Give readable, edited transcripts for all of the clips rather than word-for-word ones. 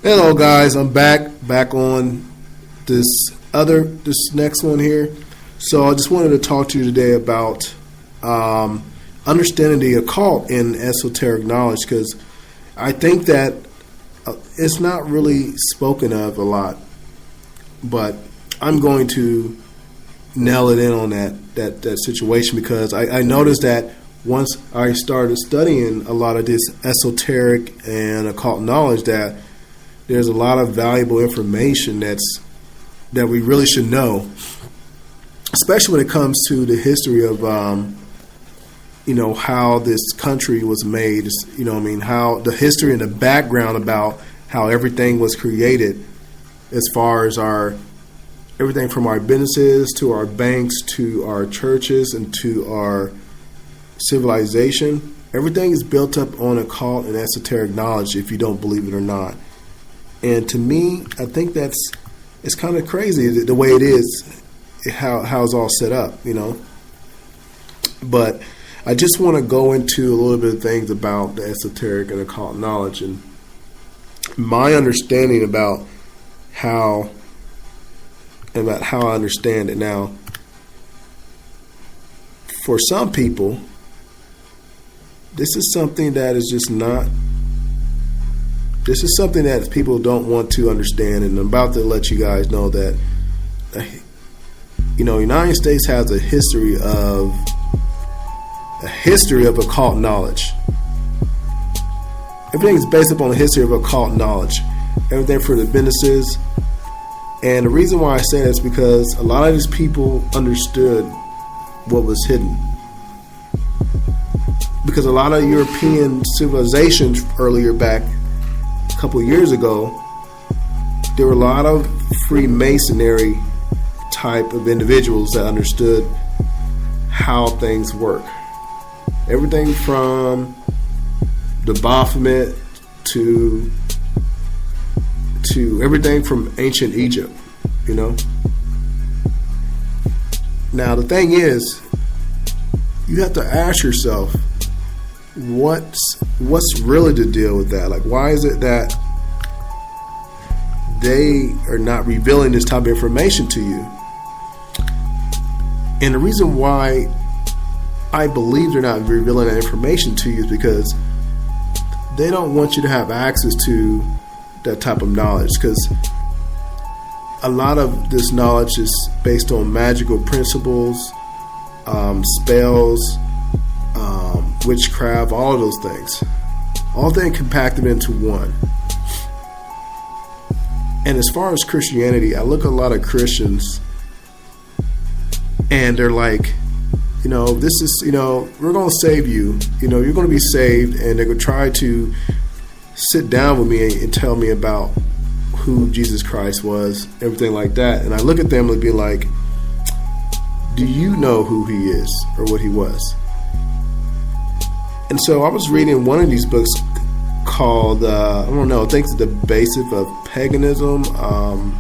Hello guys, I'm back on this next one here. So I just wanted to talk to you today about understanding the occult in esoteric knowledge, because I think that it's not really spoken of a lot, but I'm going to nail it in on that situation, because I noticed that once I started studying a lot of this esoteric and occult knowledge, that there's a lot of valuable information that we really should know, especially when it comes to the history of how this country was made. How the history and the background about how everything was created, as far as everything from our businesses to our banks to our churches and to our civilization. Everything is built up on occult and esoteric knowledge, if you don't believe it or not. And to me, I think it's kind of crazy the way it is, how it's all set up, But I just want to go into a little bit of things about the esoteric and occult knowledge and my understanding about how I understand it. Now, for some people, this is something that is just not. This is something that people don't want to understand, and I'm about to let you guys know that, United States has a history of occult knowledge. Everything is based upon a history of occult knowledge. Everything for the businesses, and the reason why I say that is because a lot of these people understood what was hidden. Because a lot of European civilizations earlier back, a couple of years ago, there were a lot of Freemasonry type of individuals that understood how things work. Everything from the Baphomet to everything from ancient Egypt, Now the thing is, you have to ask yourself, what's really the deal with that? Like, why is it that they are not revealing this type of information to you? And the reason why I believe they're not revealing that information to you is because they don't want you to have access to that type of knowledge, because a lot of this knowledge is based on magical principles, spells, witchcraft, all of those things. All things compacted into one. And as far as Christianity, I look at a lot of Christians and they're like, this is, we're going to save you. You're going to be saved, and they're going to try to sit down with me and tell me about who Jesus Christ was, everything like that. And I look at them and be like, do you know who he is or what he was? And so I was reading one of these books called, I think it's The Basic of Paganism. I'm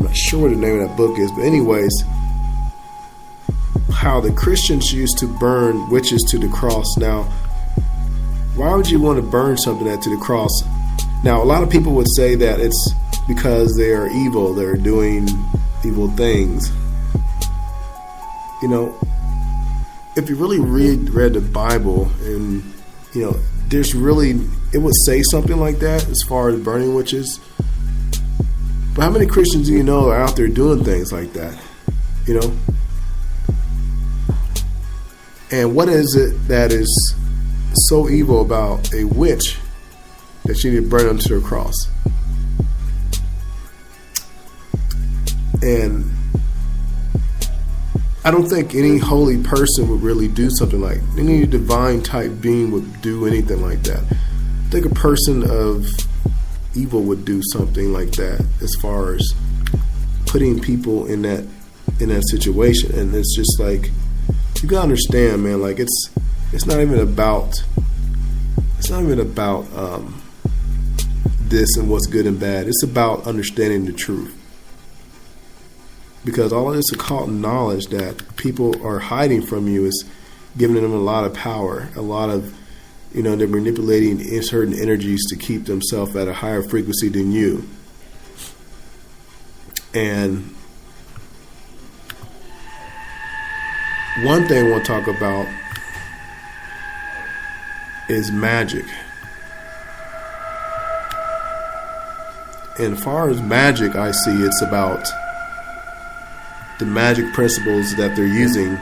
not sure what the name of that book is, but anyways, how the Christians used to burn witches to the cross. Now, why would you want to burn something to the cross? Now, a lot of people would say that it's because they are evil, they're doing evil things. If you really read the Bible, and it would say something like that as far as burning witches. But how many Christians do you know are out there doing things like that? And what is it that is so evil about a witch that you need to burn them to the cross? And I don't think any holy person would really do something like that. Any divine type being would do anything like that. I think a person of evil would do something like that, as far as putting people in that situation. And it's just like, you gotta understand, man. Like, it's not even about this and what's good and bad. It's about understanding the truth. Because all of this occult knowledge that people are hiding from you is giving them a lot of power, a lot of they're manipulating certain energies to keep themselves at a higher frequency than you. And one thing I want to talk about is magic. And as far as magic, I see it's about the magic principles that they're using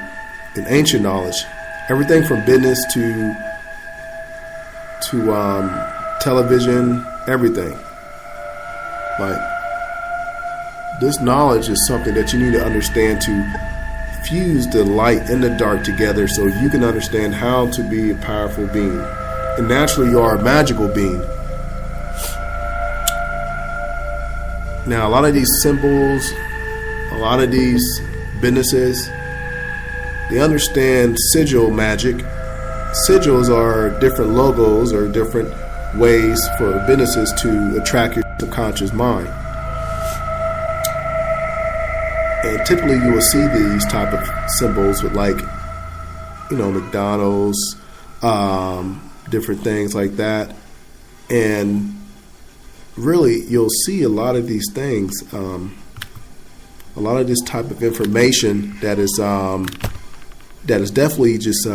in ancient knowledge. Everything from business to television, everything. Like, this knowledge is something that you need to understand to fuse the light and the dark together so you can understand how to be a powerful being. And naturally, you are a magical being. Now, a lot of these symbols, a lot of these businesses, they understand sigil magic. Sigils are different logos or different ways for businesses to attract your subconscious mind. And typically you will see these type of symbols with, like, McDonald's, different things like that. And really, you'll see a lot of these things, a lot of this type of information that is definitely just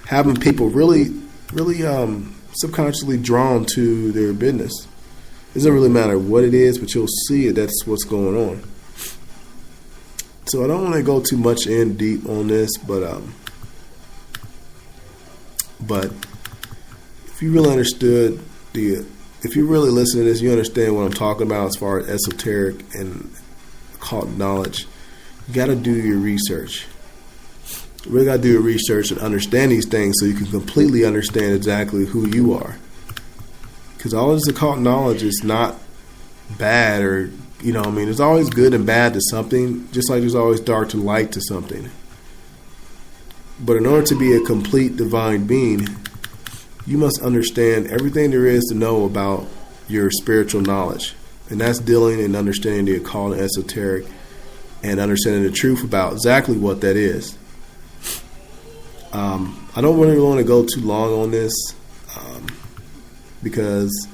having people really subconsciously drawn to their business. It doesn't really matter what it is, but you'll see it. That's what's going on. So I don't want to go too much in deep on this, but if you really understood if you really listen to this, you understand what I'm talking about as far as esoteric and occult knowledge. You got to do your research. You really got to do your research and understand these things so you can completely understand exactly who you are. Because all this occult knowledge is not bad, or there's always good and bad to something, just like there's always dark to light to something. But in order to be a complete divine being, you must understand everything there is to know about your spiritual knowledge. And that's dealing and understanding the occult and esoteric and understanding the truth about exactly what that is. I don't really want to go too long on this because,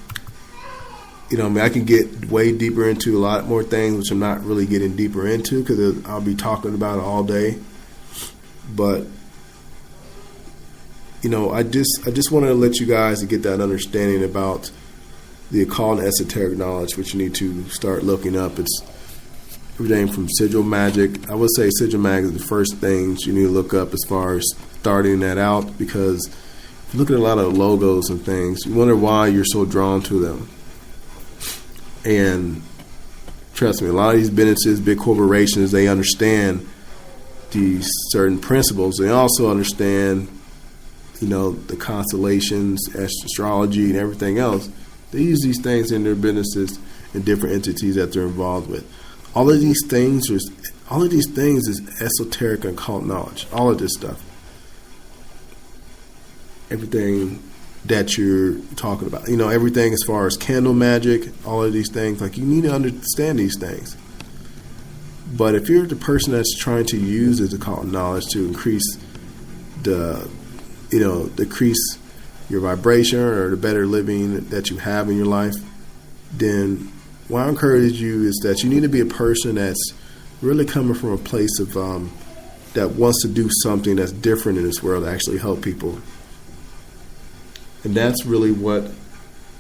I can get way deeper into a lot more things, which I'm not really getting deeper into because I'll be talking about it all day. But I just wanted to let you guys get that understanding about the occult and esoteric knowledge, which you need to start looking up. It's everything from sigil magic. I would say sigil magic is the first things you need to look up as far as starting that out, because if you look at a lot of logos and things, you wonder why you're so drawn to them. And trust me, a lot of these businesses, big corporations, they understand these certain principles. They also understand the constellations, astrology, and everything else. They use these things in their businesses and different entities that they're involved with. All of these things is esoteric and occult knowledge. All of this stuff. Everything that you're talking about. Everything as far as candle magic, all of these things. Like, you need to understand these things. But if you're the person that's trying to use this occult knowledge to increase decrease your vibration or the better living that you have in your life, then what I encourage you is that you need to be a person that's really coming from a place of that wants to do something that's different in this world to actually help people. And that's really what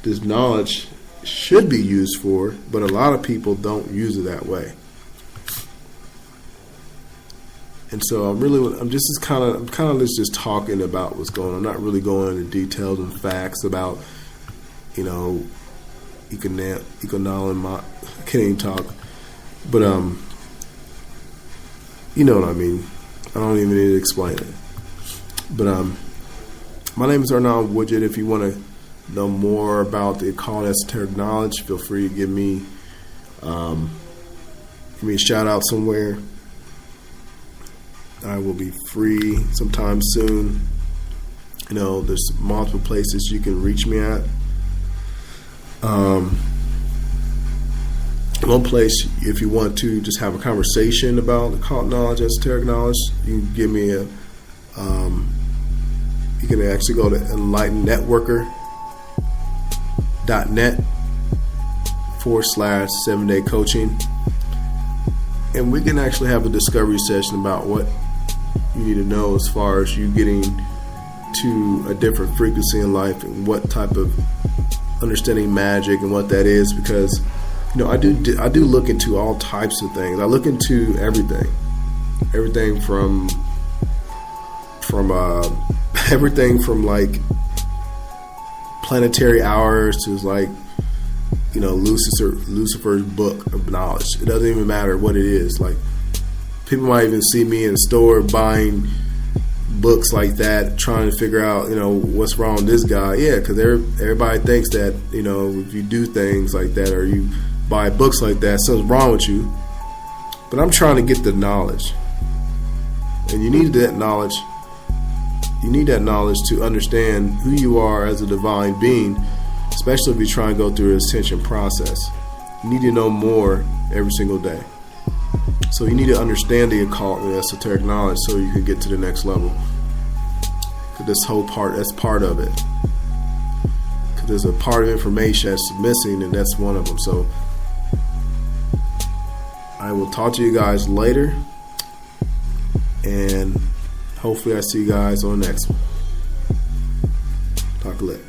this knowledge should be used for, but a lot of people don't use it that way. And so I'm just kind of just talking about what's going on. I'm not really going into details and facts about, economic. I can't even talk, but you know what I mean. I don't even need to explain it. But my name is Arnoundwoodgett. If you want to know more about the occult esoteric knowledge, feel free to give me a shout out somewhere. I will be free sometime soon. There's multiple places you can reach me at. One place, if you want to just have a conversation about occult knowledge, esoteric knowledge, you can give me You can actually go to enlightennetworker.net/7-day coaching. And we can actually have a discovery session about what you need to know as far as you getting to a different frequency in life and what type of understanding magic and what that is, because I do look into all types of things. I look into everything from everything from like planetary hours to like Lucifer's book of knowledge. It doesn't even matter what it is. Like, people might even see me in the store buying books like that, trying to figure out, what's wrong with this guy. Yeah, because everybody thinks that, if you do things like that or you buy books like that, something's wrong with you. But I'm trying to get the knowledge. And you need that knowledge. You need that knowledge to understand who you are as a divine being, especially if you try and go through an ascension process. You need to know more every single day. So you need to understand the occult and the esoteric knowledge so you can get to the next level. Because this whole part, that's part of it. Because there's a part of information that's missing, and that's one of them. So I will talk to you guys later, and hopefully I see you guys on the next one. Talk later.